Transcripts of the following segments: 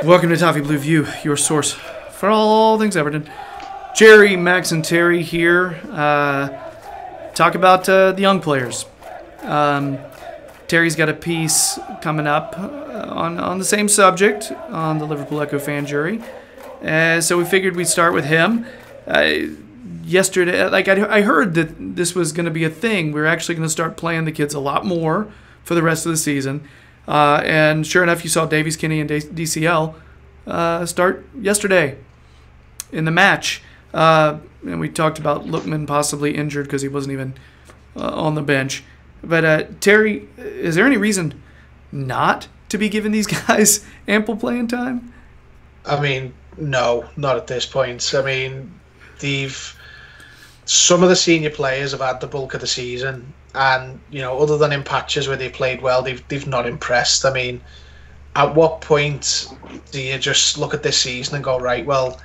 Welcome to Toffee Blue View, your source for all things Everton. Gerry, Max, and Terry here. Talk about the young players. Terry's got a piece coming up on the same subject on the Liverpool Echo fan jury. So we figured we'd start with him. Yesterday, I heard that this was going to be a thing. We were actually going to start playing the kids a lot more for the rest of the season. And sure enough, you saw Davies, Kinney, and DCL start yesterday in the match. And we talked about Lookman possibly injured because he wasn't even on the bench. But Terry, is there any reason not to be giving these guys ample playing time? I mean, no, not at this point. I mean, some of the senior players have had the bulk of the season, and other than in patches where they played well, they've not impressed. I mean, at what point do you just look at this season and go, right, well,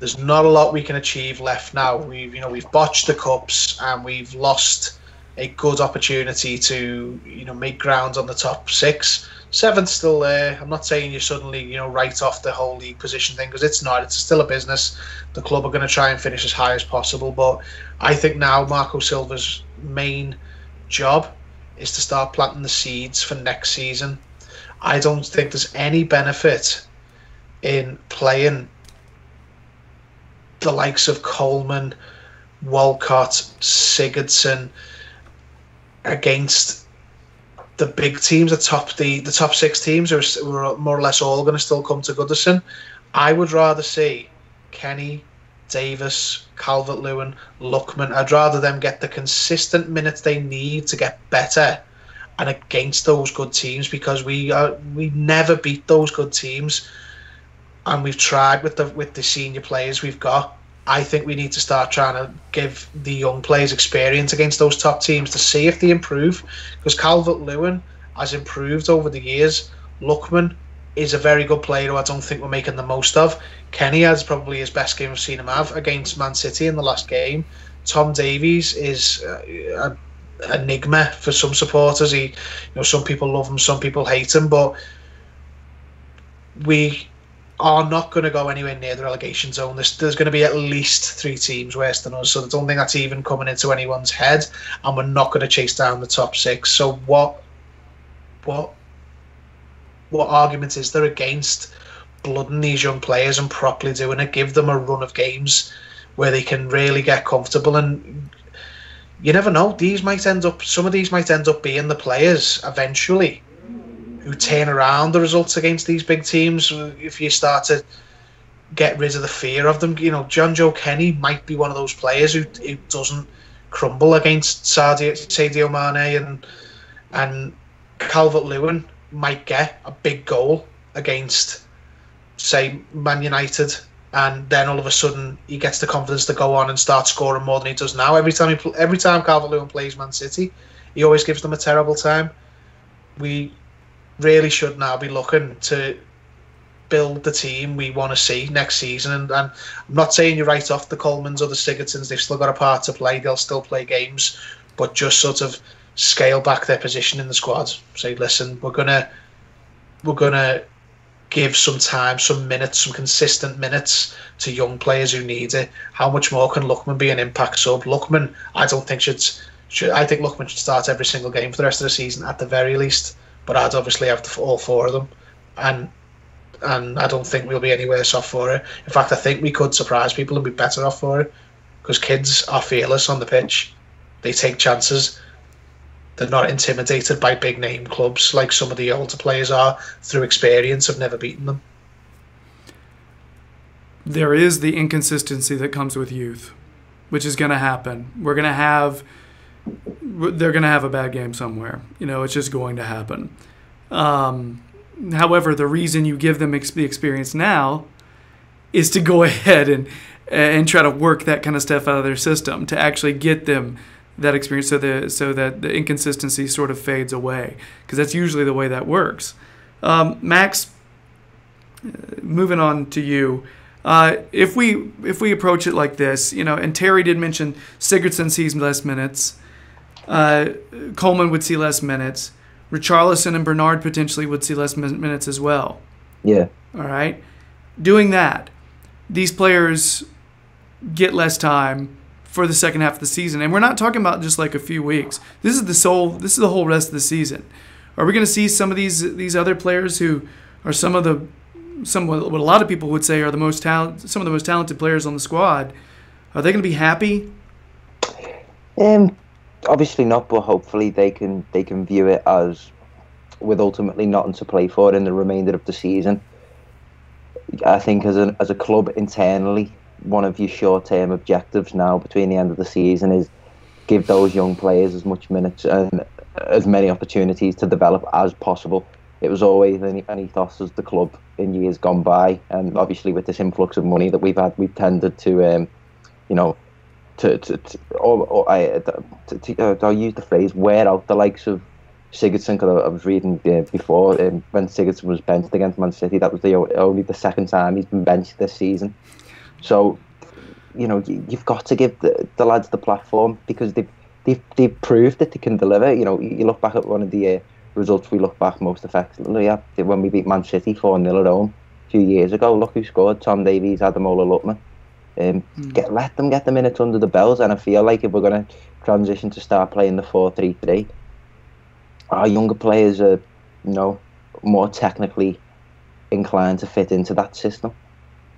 there's not a lot we can achieve left now. We've botched the cups and we've lost a good opportunity to make ground on the top 6. 7's still there. I'm not saying you suddenly write off the whole league position thing, because it's not. It's still a business. The club are going to try and finish as high as possible, but I think now Marco Silva's main job is to start planting the seeds for next season. I don't think there's any benefit in playing the likes of Coleman, Walcott, Sigurdsson against the big teams, the top 6 teams who are more or less all going to still come to Goodison. I would rather see Kenny, Davis, Calvert-Lewin, Lookman. I'd rather them get the consistent minutes they need to get better and against those good teams, because we never beat those good teams, and we've tried with the senior players we've got. I think we need to start trying to give the young players experience against those top teams to see if they improve, because Calvert-Lewin has improved over the years. Lookman is a very good player who I don't think we're making the most of. Kenny has probably his best game I've seen him have against Man City in the last game. Tom Davies is an enigma for some supporters. Some people love him, some people hate him, but we are not going to go anywhere near the relegation zone. There's going to be at least 3 teams worse than us, so I don't think that's even coming into anyone's head, and we're not going to chase down the top 6. So what argument is there against blooding these young players and properly doing it? Give them a run of games where they can really get comfortable, and you never know. Some of these might end up being the players eventually who turn around the results against these big teams if you start to get rid of the fear of them. John Joe Kenny might be one of those players who doesn't crumble against Sadio Mane, and Calvert-Lewin might get a big goal against, say, Man United, and then all of a sudden he gets the confidence to go on and start scoring more than he does now. Every time Calvert-Lewin plays Man City, he always gives them a terrible time. We really should now be looking to build the team we want to see next season, and I'm not saying you write off the Colemans or the Sigurdssons. They've still got a part to play. They'll still play games, but just sort of scale back their position in the squad. Say, listen, we're gonna give some time, some minutes, some consistent minutes to young players who need it. How much more can Lookman be an impact sub? Lookman, I don't think I think Lookman should start every single game for the rest of the season at the very least. But I'd obviously have all 4 of them, and I don't think we'll be any worse off for it. In fact, I think we could surprise people and be better off for it, because kids are fearless on the pitch. They take chances. They're not intimidated by big name clubs like some of the older players are through experience of never beating them. There is the inconsistency that comes with youth, which is going to happen. They're going to have a bad game somewhere. It's just going to happen. However, the reason you give them the experience now is to go ahead and try to work that kind of stuff out of their system, to actually get them that experience so that the inconsistency sort of fades away, because that's usually the way that works. Max, moving on to you. If we approach it like this, and Terry did mention Sigurdsson sees less minutes. Coleman would see less minutes. Richarlison and Bernard potentially would see less minutes as well. Yeah. All right? Doing that, these players get less time for the second half of the season. And we're not talking about just like a few weeks. This is the whole rest of the season. Are we going to see some of these other players who are some of what a lot of people would say are some of the most talented players on the squad? Are they going to be happy? Obviously not, but hopefully they can view it as with ultimately nothing to play for in the remainder of the season. I think as a club internally, one of your short-term objectives now between the end of the season is give those young players as much minutes and as many opportunities to develop as possible. It was always an ethos as the club in years gone by, and obviously with this influx of money that we've had, we've tended to, I'll use the phrase, wear out the likes of Sigurdsson, because I was reading before when Sigurdsson was benched against Man City, that was only the second time he's been benched this season. So, you've got to give the lads the platform, because they've proved that they can deliver. You look back at one of the results we look back most effectively at when we beat Man City 4-0 at home a few years ago. Look who scored: Tom Davies, Ademola Lookman. Let them get the minutes under the bells, and I feel like if we're going to transition to start playing the 4-3-3, our younger players are, more technically inclined to fit into that system,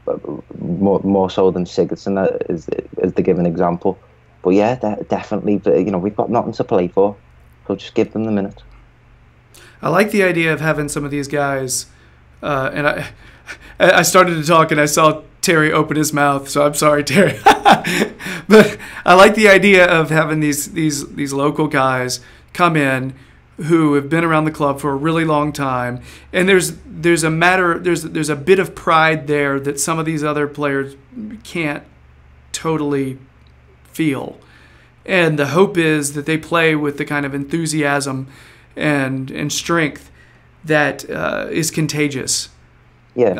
but more so than Sigurdsson is the given example. But yeah, definitely, we've got nothing to play for, so just give them the minutes. I like the idea of having some of these guys, and I started to talk and I saw Terry open his mouth, so I'm sorry, Terry. But I like the idea of having these local guys come in who have been around the club for a really long time, and there's a bit of pride there that some of these other players can't totally feel. And the hope is that they play with the kind of enthusiasm and strength that is contagious. Yeah.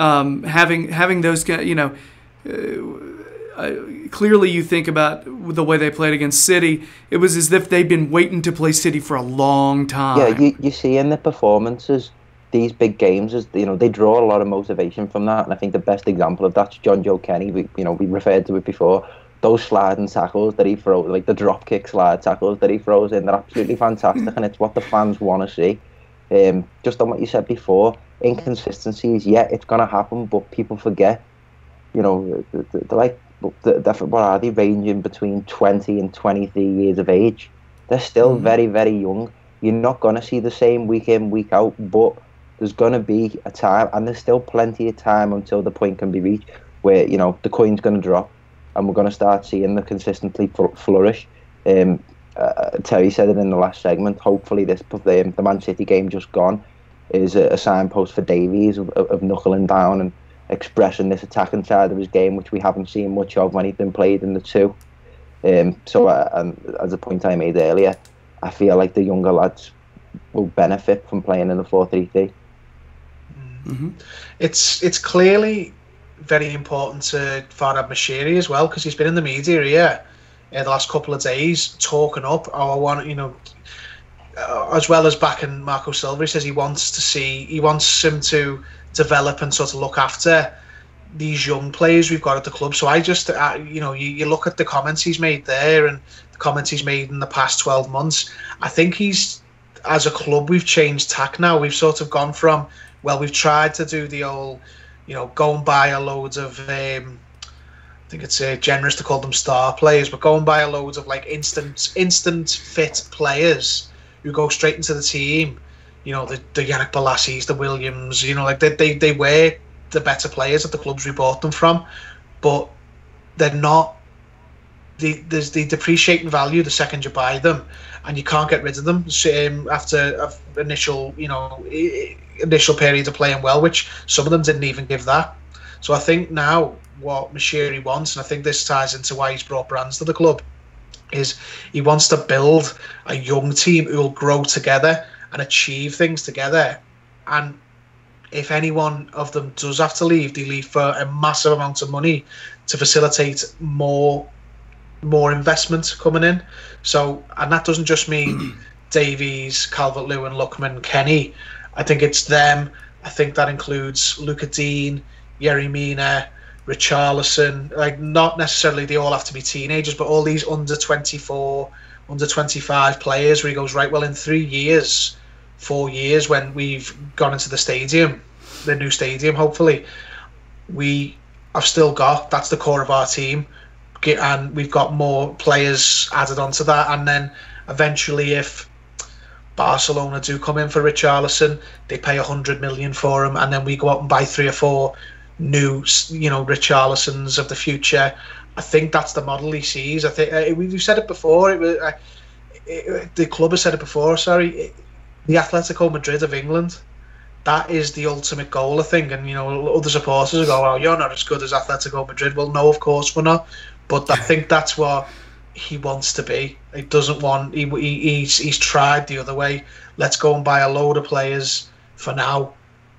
Having those guys, clearly you think about the way they played against City. It was as if they'd been waiting to play City for a long time. Yeah, you see in the performances, these big games, they draw a lot of motivation from that. And I think the best example of that's John Joe Kenny. We referred to it before. Those sliding tackles that he throws, like the drop kick slide tackles that he throws in, they're absolutely fantastic, and it's what the fans want to see. Just on what you said before, inconsistencies, yeah, it's going to happen, but people forget, what are they, ranging between 20 and 23 years of age? They're still very, very young. You're not going to see the same week in, week out, but there's going to be a time, and there's still plenty of time until the point can be reached where, the coin's going to drop and we're going to start seeing the consistently flourish. Terry said it in the last segment. Hopefully the Man City game just gone is a signpost for Davies of knuckling down and expressing this attacking side of his game, which we haven't seen much of when he's been played in the two. So as a point I made earlier, I feel like the younger lads will benefit from playing in the 4-3-3. It's clearly very important to Farhad Moshiri as well, because he's been in the media here the last couple of days talking up as well as backing Marco Silva. He says he wants him to develop and sort of look after these young players we've got at the club. So I just you look at the comments he's made there and the comments he's made in the past 12 months. I think as a club, we've changed tack now. We've sort of gone from, we've tried to do the old, go and buy a load of I think it's generous to call them star players, but go and buy a load of like instant fit players who go straight into the team. The Yannick Bolassis, the Williams, they were the better players at the clubs we bought them from, but they're not. There's the depreciating value the second you buy them, and you can't get rid of them after initial period of playing well, which some of them didn't even give that. So I think now what Moshiri wants, and I think this ties into why he's brought Brands to the club, is he wants to build a young team who will grow together and achieve things together. And if any one of them does have to leave, they leave for a massive amount of money to facilitate more investment coming in. So, and that doesn't just mean Davies, Calvert-Lewin, Lookman, Kenny. I think it's them I think that includes Luca Dean, Gerry, Richarlison. Like, not necessarily they all have to be teenagers, but all these under 24, under 25 players where he goes, right, well, in 3 years, 4 years, when we've gone into the stadium, the new stadium, hopefully, we have still got, that's the core of our team, and we've got more players added onto that. And then eventually, if Barcelona do come in for Richarlison, they pay 100 million for him, and then we go out and buy 3 or 4 new, Richarlisons of the future. I think that's the model he sees. I think we've said it before. The club has said it before. Sorry, the Atletico Madrid of England. That is the ultimate goal, I think. And other supporters will go, "Oh, you're not as good as Atletico Madrid." Well, no, of course we're not. But I think that's what he wants to be. He doesn't want. He's tried the other way. Let's go and buy a load of players for now,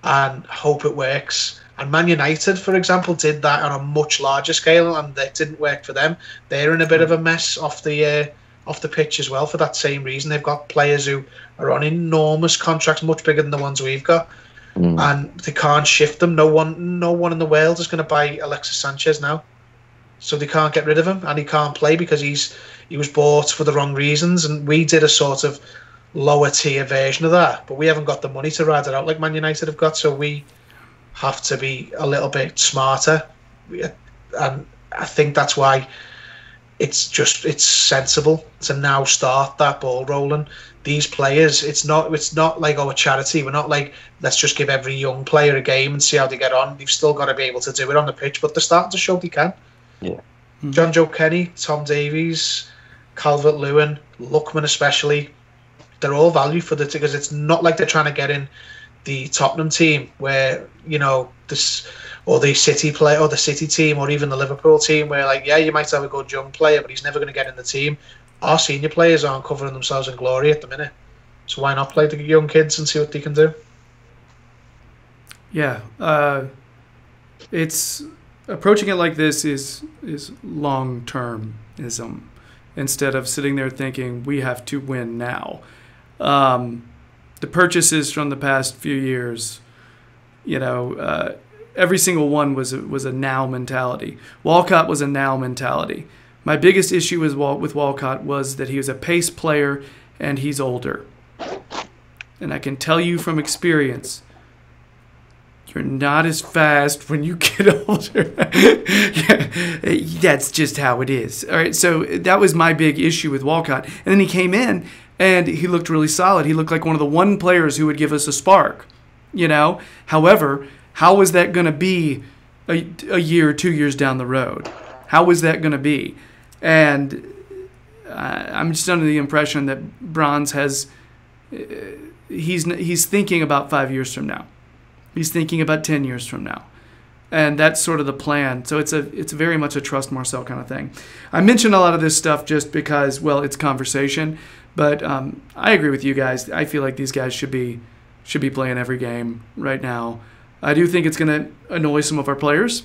and hope it works. And Man United, for example, did that on a much larger scale, and it didn't work for them. They're in a bit of a mess off the pitch as well for that same reason. They've got players who are on enormous contracts, much bigger than the ones we've got, and they can't shift them. No one in the world is going to buy Alexis Sanchez now, so they can't get rid of him, and he can't play because he was bought for the wrong reasons. And we did a sort of lower tier version of that, but we haven't got the money to ride it out like Man United have got, so we have to be a little bit smarter. And I think that's why it's sensible to now start that ball rolling. These players, it's not like, a charity. We're not like, let's just give every young player a game and see how they get on. They've still got to be able to do it on the pitch, but they're starting to show they can. Yeah. John Joe Kenny, Tom Davies, Calvert-Lewin, Lookman especially, they're all value for because it's not like they're trying to get in the Tottenham team where, this, or the City play, or the City team, or even the Liverpool team where, like, yeah, you might have a good young player, but he's never going to get in the team. Our senior players aren't covering themselves in glory at the minute, so why not play the young kids and see what they can do? Yeah, it's approaching it like this is long-termism instead of sitting there thinking we have to win now. The purchases from the past few years, every single one was a now mentality. Walcott was a now mentality. My biggest issue with Walcott was that he was a pace player and he's older. And I can tell you from experience, you're not as fast when you get older. That's just how it is. All right, so that was my big issue with Walcott. And then he came in and he looked really solid. He looked like one of the one players who would give us a spark, However, how is that going to be a year or 2 years down the road? How is that going to be? And I'm just under the impression that Bronze has he's thinking about 5 years from now. He's thinking about 10 years from now. And that's sort of the plan. So it's very much a trust Marcel kind of thing. I mentioned a lot of this stuff just because, well, it's conversation. But I agree with you guys. I feel like these guys should be playing every game right now. I do think it's going to annoy some of our players.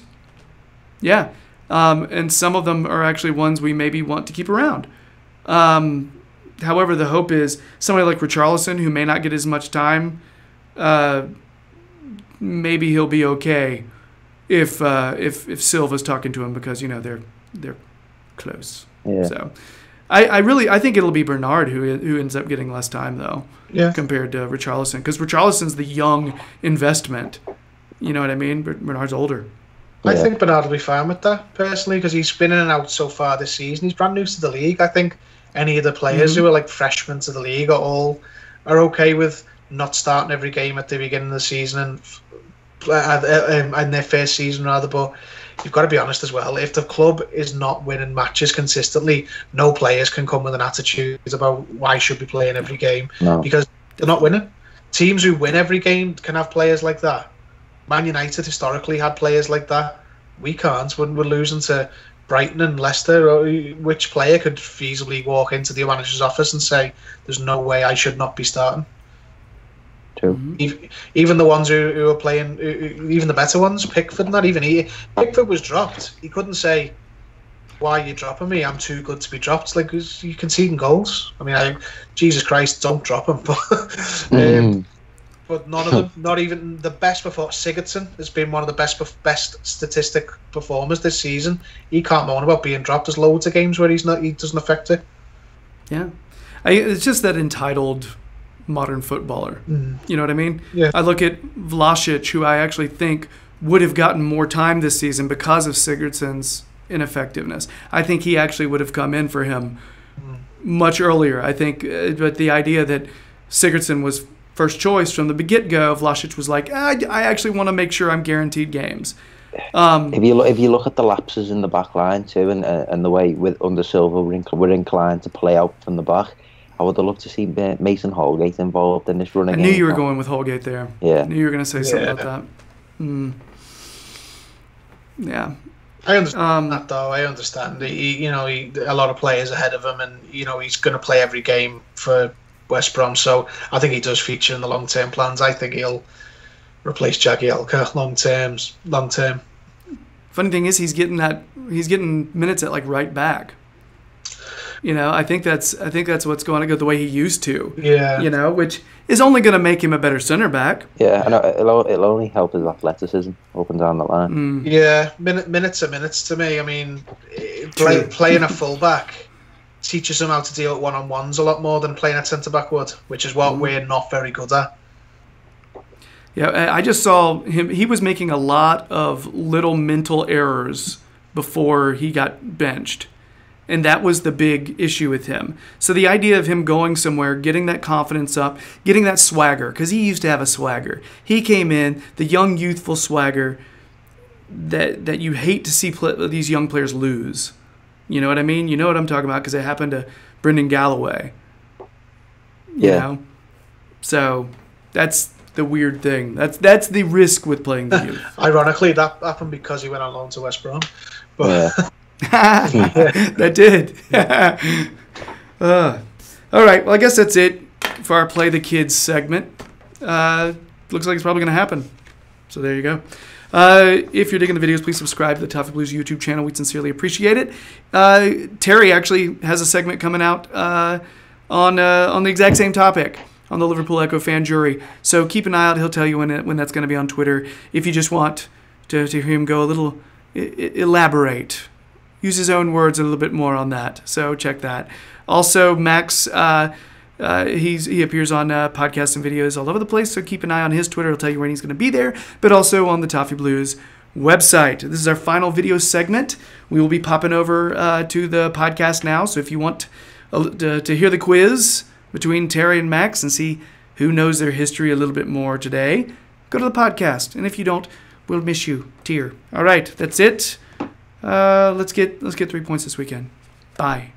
Yeah. And some of them are actually ones we maybe want to keep around. However, the hope is somebody like Richarlison, who may not get as much time, maybe he'll be okay if Silva's talking to him because they're close. Yeah. So I think it'll be Bernard who ends up getting less time though. Yeah. Compared to Richarlison, because Richarlison's the young investment. You know what I mean? Bernard's older. I think Bernard will be fine with that personally because he's been in and out so far this season. He's brand new to the league. I think any of the players who are like freshmen to the league are okay with not starting every game at the beginning of the season and their first season rather. But you've got to be honest as well. If the club is not winning matches consistently, no players can come with an attitude about why should be playing every game because they're not winning. Teams who win every game can have players like that. Man United historically had players like that. We can't when we're losing to Brighton and Leicester. Which player could feasibly walk into the manager's office and say, "There's no way I should not be starting"? True. Even the ones who are playing, even the better ones, Pickford, not even he. Pickford was dropped. He couldn't say, "Why are you dropping me? I'm too good to be dropped." Like, you conceding goals. I mean, Jesus Christ, don't drop him. But but none of them, not even the best before. Sigurdsson has been one of the best statistic performers this season. He can't moan about being dropped. There's loads of games where he doesn't affect it. Yeah, it's just that entitled modern footballer. You know what I mean? Yeah. I look at Vlasic, who I actually think would have gotten more time this season because of Sigurdsson's ineffectiveness. I think he actually would have come in for him much earlier. I think, but the idea that Sigurdsson was first choice from the get-go, Vlasic was like, I actually want to make sure I'm guaranteed games. If you look at the lapses in the back line too, and the way under Silva we're inclined to play out from the back, I would have loved to see Mason Holgate involved in this running. I knew you were going with Holgate there. Yeah, I knew you were going to say something about that. Yeah. I understand that though. I understand. A lot of players ahead of him, and he's going to play every game for West Brom. So I think he does feature in the long-term plans. I think he'll replace Jagielka long term. Funny thing is, he's getting minutes at like right back. I think that's what's going to go the way he used to. Yeah. Which is only going to make him a better center back. Yeah, and it'll only help his athleticism up and down the line. Yeah, minutes are minutes to me. I mean, playing a fullback teaches him how to deal with one-on-ones a lot more than playing at centre back would, which is what we're not very good at. Yeah, I just saw him. He was making a lot of little mental errors before he got benched. And that was the big issue with him. So the idea of him going somewhere, getting that confidence up, getting that swagger, because he used to have a swagger. He came in, the young, youthful swagger that you hate to see these young players lose. You know what I mean? You know what I'm talking about, because it happened to Brendan Galloway. You know? So that's the weird thing. That's the risk with playing the youth. Ironically, that happened because he went on loan to West Brom. But that did. All right. Well, I guess that's it for our Play the Kids segment. Looks like it's probably going to happen. So there you go. If you're digging the videos, please subscribe to the Toffee Blues YouTube channel. We'd sincerely appreciate it. Terry actually has a segment coming out on the exact same topic on the Liverpool Echo fan jury. So keep an eye out. He'll tell you when that's going to be on Twitter. If you just want to hear him go a little elaborate, use his own words a little bit more on that. So check that. Also, Max, he appears on podcasts and videos all over the place. So keep an eye on his Twitter. He'll tell you when he's going to be there. But also on the Toffee Blues website. This is our final video segment. We will be popping over to the podcast now. So if you want to hear the quiz between Terry and Max and see who knows their history a little bit more today, go to the podcast. And if you don't, we'll miss you. Tear. All right, that's it. Let's get 3 points this weekend. Bye.